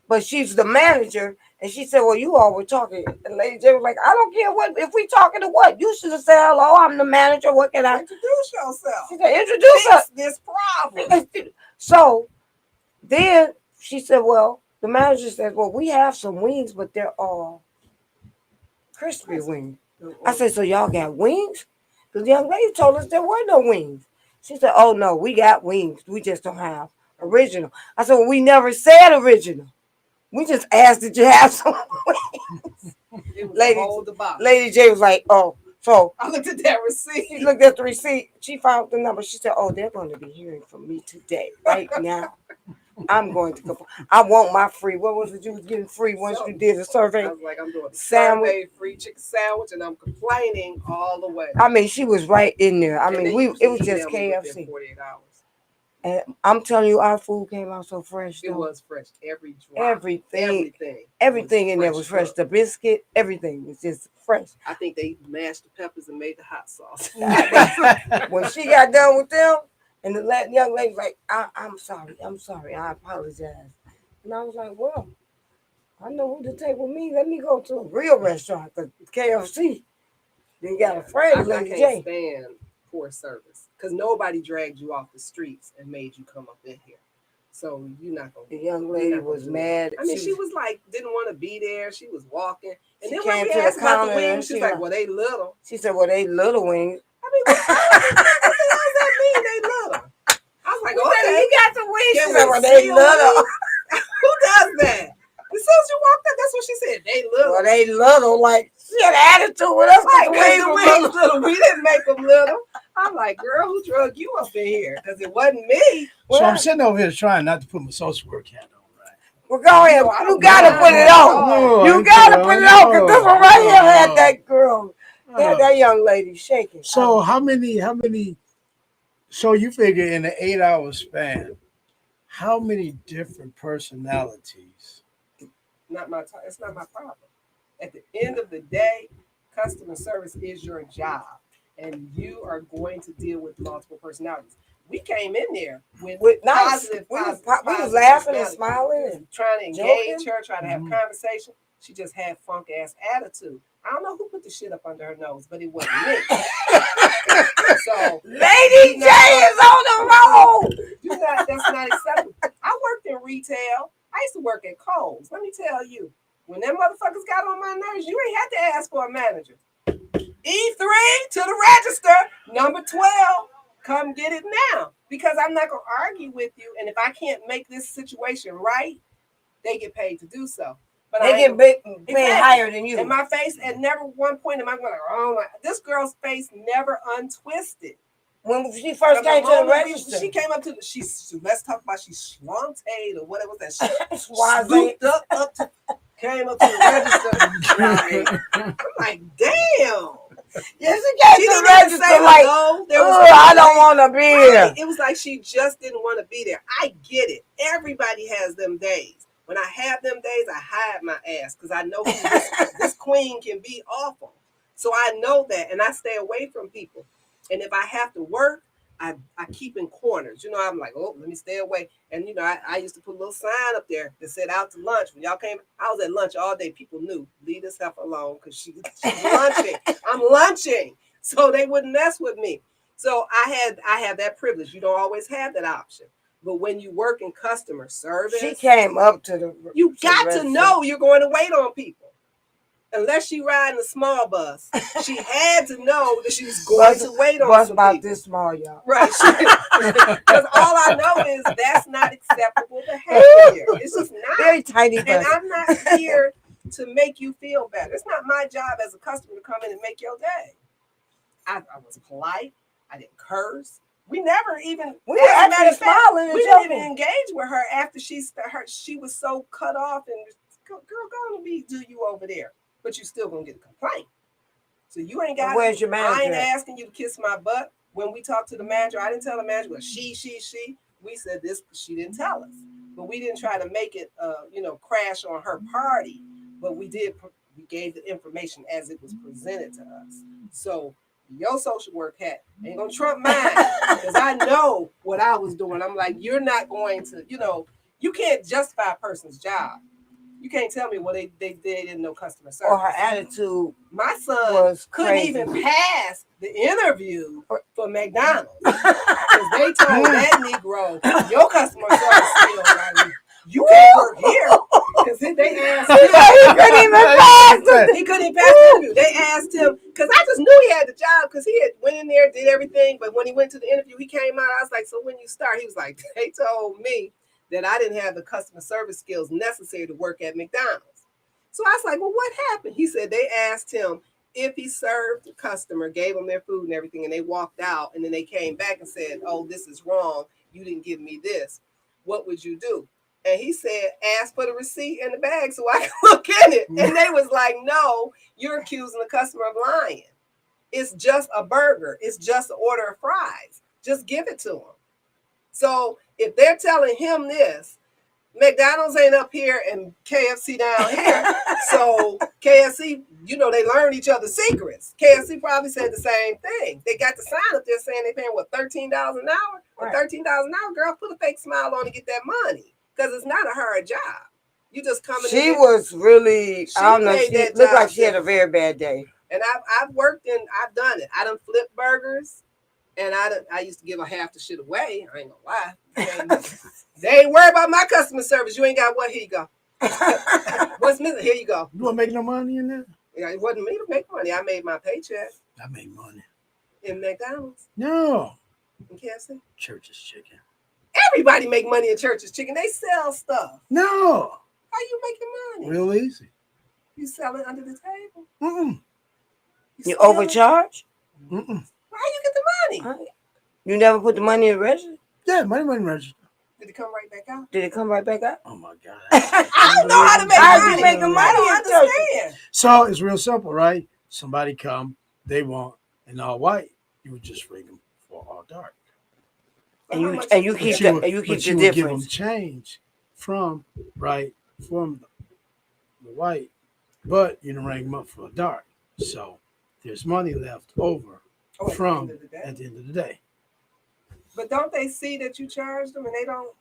But she's the manager, and she said, "Well, you all were talking." And Lady J was like, "I don't care what if we talking to what. You should have said hello. I'm the manager. What can I introduce yourself? She said, "Introduce us this problem." So then she said, "Well, the manager said, well, we have some wings, but they're all crispy wings." I said, "So y'all got wings?" Because the young lady told us there were no wings. She said, "Oh no, we got wings. We just don't have original." I said, "Well, we never said original. We just asked did you have some wings." It was Lady, a whole debacle. Lady J was like, "Oh." So I looked at that receipt. she looked at the receipt. She found the number. She said, "Oh, they're going to be hearing from me today, right now. I'm going to go. I want my free. What was it you was getting free once you did the survey?" I was like, I'm doing a Sandwich. survey, free chicken sandwich, and I'm complaining all the way. I mean, she was right in there. I And mean, they it usually was just email me within KFC. 48 hours. And I'm telling you, our food came out so fresh. It Though. was fresh. Every drop. Everything in there was fresh. The biscuit, everything was just fresh. I think they mashed the peppers and made the hot sauce. When she got done with them, and the young lady was like, I'm sorry, I apologize." And I was like, "Well, I know who to take with me. Let me go to a real restaurant, because KFC. They got afraid of Lady I J. can't stand poor service because nobody dragged you off the streets and made you come up in here. So you're not gonna. The young lady was mad. I mean, she was like, didn't want to be there. She was walking, and then when came we to asked the about counter, the wings, she's like, "Well, they little." She said, "Well, they little wings." I mean, what the hell does that mean? They little. I was like, "Okay, you got the wings." She Can said, we "Well, they little." Who does that? As soon as you walked up, that's what she said. They little. Well, they little. Like, she had an attitude with us. Like, the wings little. We didn't make them little. I'm like, girl, who drug you up in here? Because it wasn't me. So I'm sitting over here trying not to put my social work hat on, right? Well, go ahead. You gotta put it on. You gotta put it on, because this one right here had that girl, had that young lady shaking. So how many? So you figure in an 8-hour span, how many different personalities? It's not my problem. At the end of the day, customer service is your job, and you are going to deal with multiple personalities. We came in there with positive. We was laughing and smiling and trying to engage her, trying to have conversation. She just had funk ass attitude. I don't know who put the shit up under her nose, but it wasn't me. So Lady J is on the road. That's not acceptable. I worked in retail. I used to work at Kohl's. Let me tell you, when them motherfuckers got on my nerves, you ain't had to ask for a manager. E3 to the register, number 12. Come get it now. Because I'm not going to argue with you. And if I can't make this situation right, they get paid to do so. But they get paid higher than you. And my face, at never one point am I going, oh my, this girl's face never untwisted. When she first came to the register, she came up to let's talk about she slunted or whatever was that. She swooped came up to the register. I'm like, damn. Yes, she came to the register like, I don't want to be here. It was like she just didn't want to be there. I get it. Everybody has them days. When I have them days, I hide my ass because I know this queen can be awful. So I know that, and I stay away from people. And if I have to work, I keep in corners. You know, I'm like, oh, let me stay away. And, you know, I used to put a little sign up there that said out to lunch. When y'all came, I was at lunch all day. People knew, leave this heifer alone because she's lunching. I'm lunching. So they wouldn't mess with me. So I have that privilege. You don't always have that option. But when you work in customer service, she came up to the. You got to know you're going to wait on people. Unless she riding a small bus, she had to know that she was going to wait on bus some about people. This small, y'all. Right. Because all I know is that's not acceptable behavior. It's just not. Very tiny bus. And I'm not here to make you feel better. It's not my job as a customer to come in and make your day. I was polite. I didn't curse. We never even. We were actually smiling. We didn't even engage with her after she was so cut off and girl, go and do you over there. But you still gonna get a complaint. So you ain't got. Where's your manager? I ain't asking you to kiss my butt. when we talked to the manager, I didn't tell the manager, well, she. We said this, she didn't tell us. But we didn't try to make it, crash on her party. But we gave the information as it was presented to us. So your social work hat ain't gonna trump mine because I know what I was doing. I'm like, you're not going to, you can't justify a person's job. You can't tell me, well, they didn't know customer service. Or her attitude. My son was couldn't crazy. even pass the interview for McDonald's because they told that Negro, your customer service skills, right? You can't work here because they asked him. He couldn't even pass it. He couldn't even pass the interview. They asked him because I just knew he had the job because he had went in there, did everything. But when he went to the interview, he came out. I was like, so when you start, he was like, they told me that I didn't have the customer service skills necessary to work at McDonald's. So I was like, well, what happened? He said they asked him if he served the customer, gave them their food and everything, and they walked out, and then they came back and said, oh, this is wrong. You didn't give me this. What would you do? And he said, ask for the receipt and the bag so I can look in it. And they was like, no, you're accusing the customer of lying. It's just a burger. It's just an order of fries. Just give it to him. So if they're telling him this, McDonald's ain't up here and KFC down here. So KFC, they learn each other's secrets. KFC probably said the same thing. They got the sign up there saying they paying, what, $13 an hour? Or $13 an hour, girl, put a fake smile on and get that money. Because it's not a hard job. You just come in. She was really, I don't know, she looked like she had a very bad day. And I've worked I've done it. I done flipped burgers. And I used to give a half the shit away. I ain't gonna lie. They ain't worried about my customer service. You ain't got what? Here you go. What's missing? Here you go. You want to make no money in there? Yeah, it wasn't me to make money. I made my paycheck. I made money. In McDonald's? No. In KFC? Church's Chicken. Everybody make money in Church's Chicken. They sell stuff. No. How you making money? Real easy. You sell it under the table? Mm-mm. You overcharge? Mm-mm. How you get the money? You never put the money in the register? Yeah, money register. Did it come right back out? Did it come right back out? Oh my God. I don't know how to make How money. you making money? I don't understand. So it's real simple, right? Somebody come, they want an all white. You would just ring them for all dark. And you keep But the would give them difference. change from the white, but you don't ring them up for a dark. So there's money left over from at the end of the day. But don't they see that you charged them and they don't?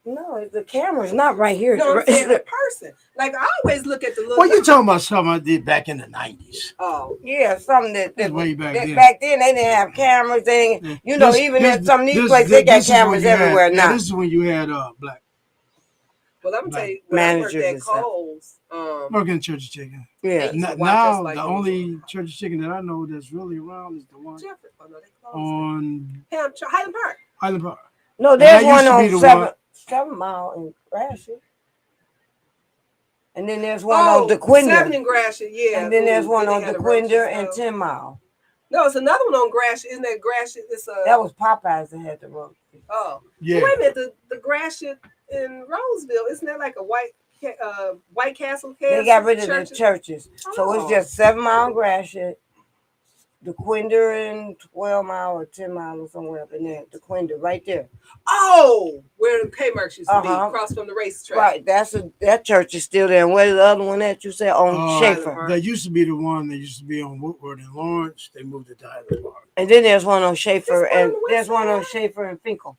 No, the camera's not right here. No, I'm saying the person. Like I always look at the little. Well, you're talking about something I did back in the 90s. Oh, yeah, something that way back then. Back then they didn't have cameras. They didn't, even at some of these places they got cameras everywhere now. This is when you had black. Well, I'm gonna tell you, when I worked at Kohl's, working at Church's Chicken. Yeah. Now the only Church's Chicken that I know that's really around is the one on Highland Park. Highland Park. No, there's one on 7 Mile in Gratiot. And then there's one on DeQuinder. 7 in Gratiot, yeah. And then there's one on DeQuinder and 10 Mile. No, it's another one on Gratiot. Isn't that Gratiot? That was Popeyes that had the road. Oh. Yeah. Wait a minute, the Gratiot in Roseville, isn't that like a White Castle? They got rid of the churches. So it's just 7 Mile Gratiot, DeQuinder and 12 Mile or 10 Mile or somewhere up in there. DeQuinder, right there. Oh, where the Kmart's used to be, across from the racetrack. Right, that church is still there. And where's the other one that you said on Schaefer? That used to be the one that used to be on Woodward and Lawrence. They moved it to Highland Park. And then there's one on Schaefer, and there's one on Schaefer and Finkel.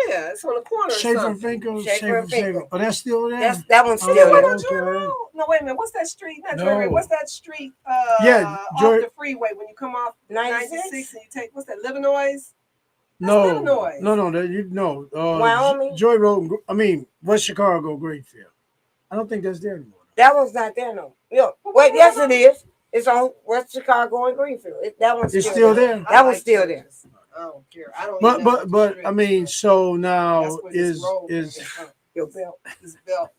Yeah, it's on the corner. Schaefer and Finkel. Oh, that's still there? That one's still there. No, wait a minute. What's that street? What's that street? Off the freeway when you come off 96 and you take, what's that, Livernois? No. Wyoming? Joy Road. I mean, West Chicago, Greenfield. I don't think that's there anymore. That one's not there no. Wait, yes it is. It's on West Chicago and Greenfield. That one's still there. That one's still there. I don't care. I don't. But I mean, so now is your belt? This belt.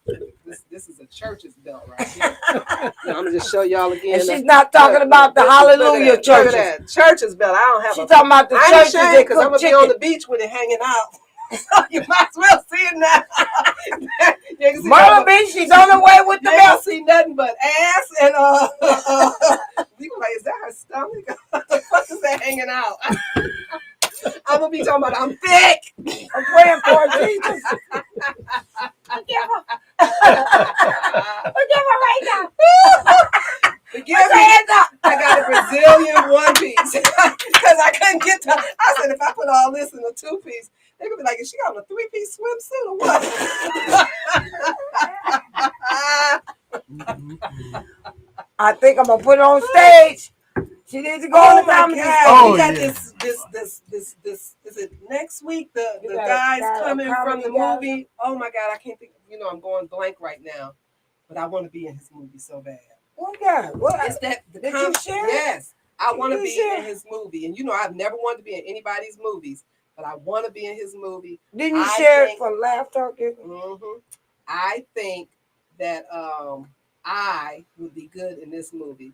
This is a church's belt right here. I'm gonna just show y'all again. And she's not talking about the Hallelujah churches. Church's belt. I don't have. She's talking about the churches because I'm gonna be on the beach with it hanging out. You might as well see it now. You can see Myrtle Beach, she's on the way with the you ain't gonna belt. see nothing but ass and you gonna like, is that her stomach? What the fuck is that hanging out? I'm gonna be talking about I'm thick. I'm praying for her, Jesus. Forgive her. Forgive her right now. Forgive Put your me. hands up. I got a Brazilian one piece because I couldn't get to. I said if I put all this in a 2-piece, they could be like, is she on a 3-piece swimsuit or what? I think I'm gonna put her on stage. She needs to go on Oh the my comedy God! stage. Oh, We got yeah. this. Is it next week? The You got guys a coming from comedy the guy? movie. Oh my God! I can't think. I'm going blank right now, but I want to be in his movie so bad. What guy? What? Is that the Did you share it? Yes, I Did want to you be share? in his movie, and I've never wanted to be in anybody's movies, but I want to be in his movie. Didn't you I share think- it for Laugh Talk? I think that I would be good in this movie.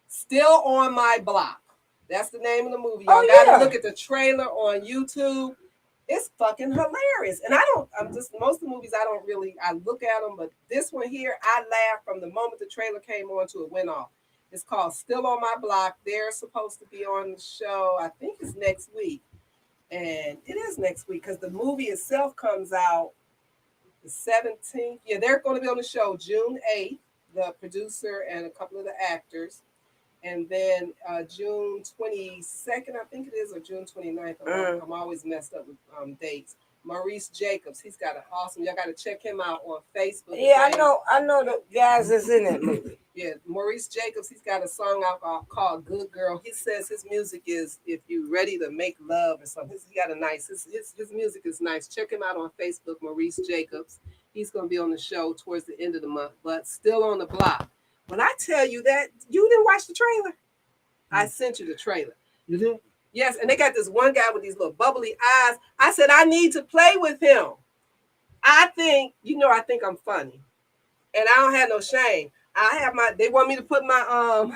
Still on My Block. That's the name of the movie. Y'all gotta look at the trailer on YouTube. It's fucking hilarious. And most of the movies I look at them, but this one here, I laughed from the moment the trailer came on to it went off. It's called Still on My Block. They're supposed to be on the show, I think it's next week. And it is next week because the movie itself comes out the 17th. Yeah, they're going to be on the show June 8th, the producer and a couple of the actors. And then June 22nd, I think it is, or June 29th. I'm always messed up with dates. Maurice Jacobs, he's got an awesome. Y'all got to check him out on Facebook. Yeah, I know the guys that's in that movie. Yeah, Maurice Jacobs, he's got a song out called "Good Girl." He says his music is if you're ready to make love or something. He got a nice. His music is nice. Check him out on Facebook, Maurice Jacobs. He's going to be on the show towards the end of the month, but still on the block. When I tell you that, you didn't watch the trailer. I sent you the trailer. You did? Yes, and they got this one guy with these little bubbly eyes. I said, I need to play with him. I think I'm funny. And I don't have no shame. They want me to put my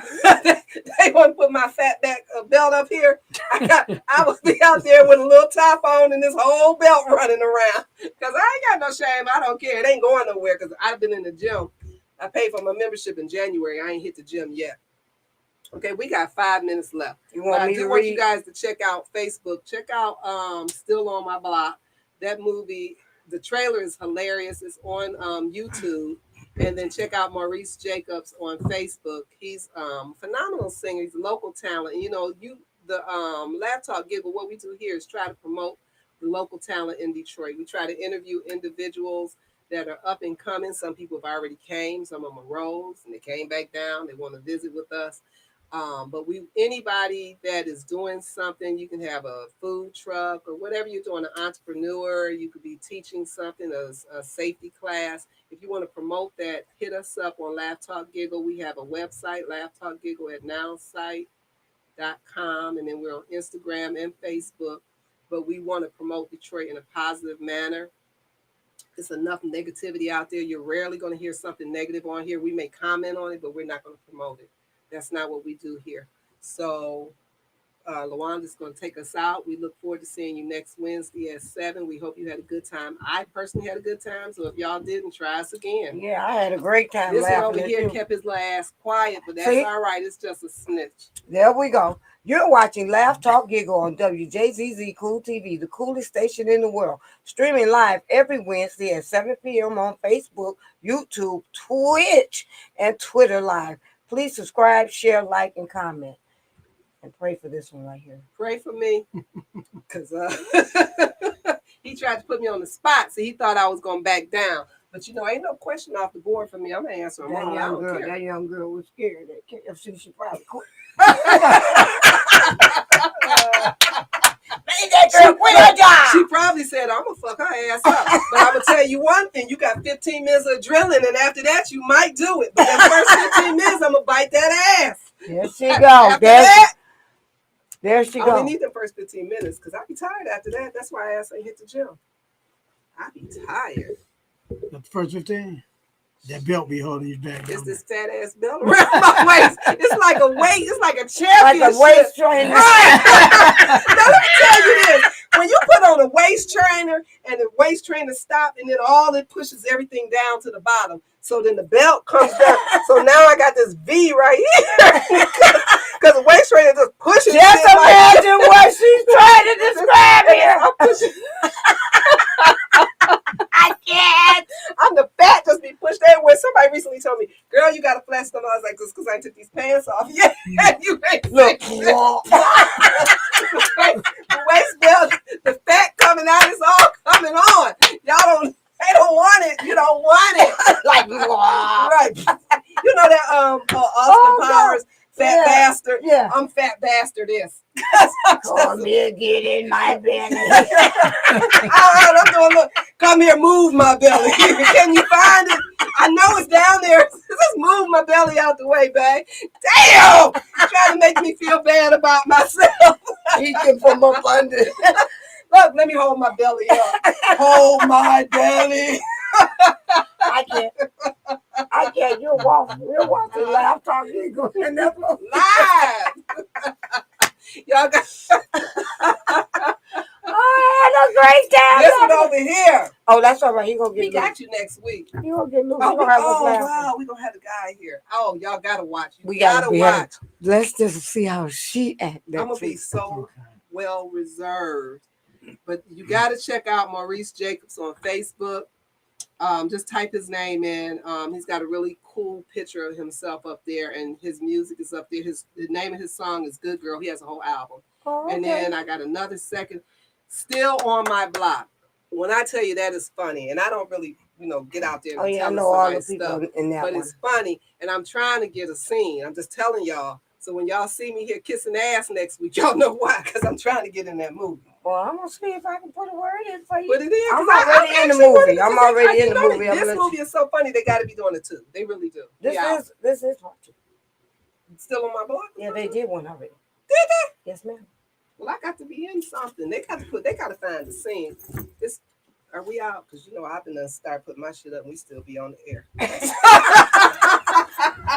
they want to put my fat back belt up here. I will be out there with a little top on and this whole belt running around. Because I ain't got no shame. I don't care. It ain't going nowhere because I've been in the gym. I paid for my membership in January. I ain't hit the gym yet. Okay, we got 5 minutes left. You want me to want read? you guys to check out Facebook. Check out Still on My Block. That movie, the trailer is hilarious. It's on YouTube. And then check out Maurice Jacobs on Facebook. He's phenomenal singer. He's a local talent. The Laugh Talk Giggle, what we do here is try to promote the local talent in Detroit. We try to interview individuals that are up and coming. Some people have already came. Some of them rose and they came back down. They want to visit with us. But anybody that is doing something, you can have a food truck or whatever you're doing, an entrepreneur, you could be teaching something, a safety class. If you want to promote that, hit us up on Laugh Talk Giggle. We have a website, Laugh Talk Giggle at nowsite.com, and then we're on Instagram and Facebook. But we want to promote Detroit in a positive manner. There's enough negativity out there. You're rarely going to hear something negative on here. We may comment on it, but we're not going to promote it. That's not what we do here. So Lawanda's going to take us out. We look forward to seeing you next Wednesday at 7. We hope you had a good time. I personally had a good time. So if y'all didn't, try us again. Yeah, I had a great time. This one laughing over at here you. kept his ass quiet, but that's all right. It's just a snitch. There we go. You're watching Laugh Talk Giggle on WJZZ Cool TV, the coolest station in the world. Streaming live every Wednesday at 7 p.m. on Facebook, YouTube, Twitch, and Twitter Live. Please subscribe, share, like, and comment. And pray for this one right here. Pray for me. Because he tried to put me on the spot, so he thought I was going to back down. But ain't no question off the board for me. I'm going to answer them all. That young girl was scared at KFC. She probably quit. She probably said, I'm going to fuck her ass up. But I'm going to tell you one thing. You got 15 minutes of adrenaline, and after that, you might do it. But the first 15 minutes, I'm going to bite that ass. There she go. There she go. I only need the first 15 minutes because I'll be tired after that. That's why I ass ain't hit the gym. I'll be tired. The first 15? That belt be holding you back. It's this fat ass belt around my waist. It's like a weight. It's like a championship. Like a waist trainer. Right. Now let me tell you this. when you put on a waist trainer and the waist trainer stops and then all it pushes everything down to the bottom. So then the belt comes down. So now I got this V right here. Because the waist trainer just pushes. Just imagine what she's trying to describe here. I'm pushing. I can't. I'm the fat just be pushed everywhere. Somebody recently told me, girl, you got a flat stomach. I was like, just because I took these pants off. Yeah, you ain't Look, the waist belt, the fat coming out is all coming on. They don't want it. You don't want it. like, Right. You know that Austin Powers, fat bastard? Yeah. I'm fat bastard this. Come here, get in my belly. I'm doing look. Come here, move my belly. Can you find it? I know it's down there. Just move my belly out the way, babe. Damn! Trying to make me feel bad about myself. Eating from up under. Look, let me hold my belly up. Hold my belly. I can't. You're watching Laugh Talk Giggle. And that's what Live. Y'all got I had a great time. this one over here. Oh, that's all right. He gonna get We loose. got you next week. He gonna get loose. Oh, We gonna have us wow. laughing. We're going to have the guy here. Oh, y'all got to watch. We got gotta to be watch. Let's just see how she act. I'm going to be so well reserved. But you got to check out Maurice Jacobs on Facebook. Just type his name in. He's got a really cool picture of himself up there, and his music is up there. The name of his song is Good Girl. He has a whole album. Oh, okay. And then I got another second, Still on My Block. When I tell you that is funny, and I don't really, get out there and tell I know all the somebody's people stuff, in that but one. it's funny, and I'm trying to get a scene. I'm just telling y'all. So when y'all see me here kissing ass next week, y'all know why, because I'm trying to get in that movie. Well, I'm gonna see if I can put a word in for you. Put it in. I'm already in the movie. I'm already in the movie. This movie is so funny. They got to be doing it too. They really do. This is part 2. Still on My Block. Yeah, they did one already. Did they? Yes, ma'am. Well, I got to be in something. They got to find the scene. Are we out? Because I've been done start putting my shit up and we still be on the air.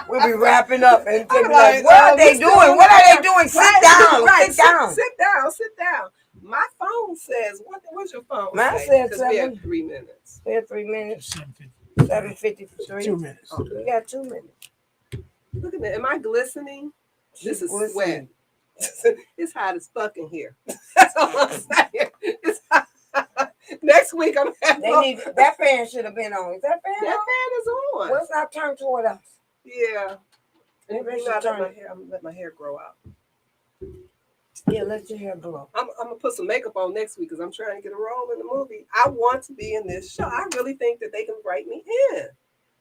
We'll be wrapping up and be I'm like, what are they doing? What are they doing? Sit down. Right. Sit down. Sit down. My phone says, what's your phone? Mine say? said 'Cause we 7. have 3 minutes. We have 3 minutes. 7:53. 2 minutes. Oh, we got 2 minutes. Look at that. Am I glistening? This is glistening. sweat. It's hot as fuck in here. That's all I'm saying. It's hot. Next week I'm having That fan should have been on. Is that fan that on? fan is on. Well, it's not turned toward us. Yeah. And Maybe I'm it should turn. gonna let my hair grow out. Yeah, let your hair grow. I'm gonna put some makeup on next week because I'm trying to get a role in the movie. I want to be in this show. I really think that they can write me in.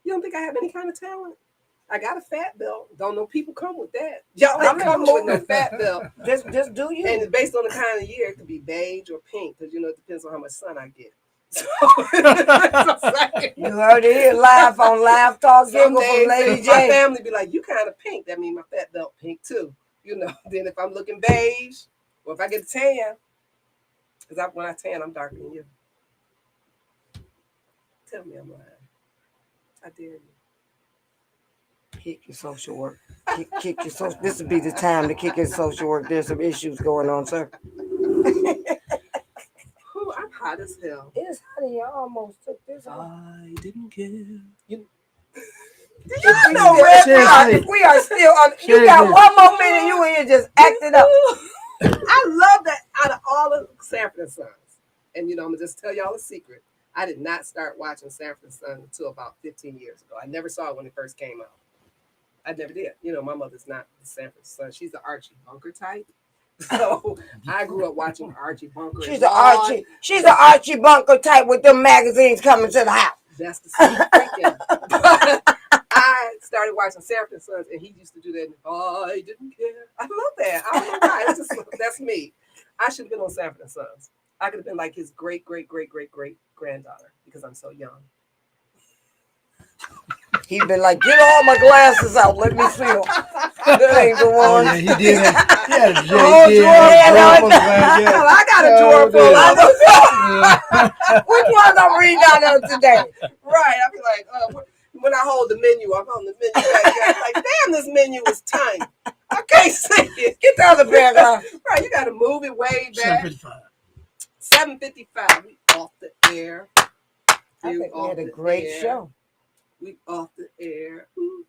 You don't think I have any kind of talent? I got a fat belt. Don't know people come with that. Y'all ain't coming with no fat belt. Just do you. And based on the kind of year, it could be beige or pink because it depends on how much sun I get. So, you heard it here live on Laugh Talk Giggle from Lady J. My family be like, you kind of pink. That means my fat belt pink too. Then if I'm looking beige or if I get a tan, because when I tan, I'm darker than you. Tell me I'm lying. I dare you. Kick your social work. Kick your social. This would be the time to kick your social work. There's some issues going on, sir. Ooh, I'm hot as hell. It's honey. I almost took this off. I didn't care. If we are still on, you got one more minute. You in here just acting up. I love that out of all of Sanford and Sons. And I'm gonna just tell y'all a secret. I did not start watching Sanford and Sons until about 15 years ago. I never saw it when it first came out. I never did. My mother's not the Sanford Son. She's the Archie Bunker type. So I grew up watching Archie Bunker. She's an Archie Bunker type with them magazines coming to the house. That's the same freaking. But I started watching Sanford and Sons, and he used to do that. I didn't care. I love that. I don't know why. That's me. I should have been on Sanford and Sons. I could have been like his great granddaughter because I'm so young. He been like, get all my glasses out. Let me see them. That ain't the one. Oh, yeah, he did. Yeah, I got a drawer full of Which ones I'm reading out of today? Right. I'll be like, when I hold the menu, I'm on the menu. Like, damn, this menu is tiny. I can't see it. Get the other bag out. Right. You got to move it way back. 7:55. We off the air. I We think we off had a the great air. show. We off the air. Ooh.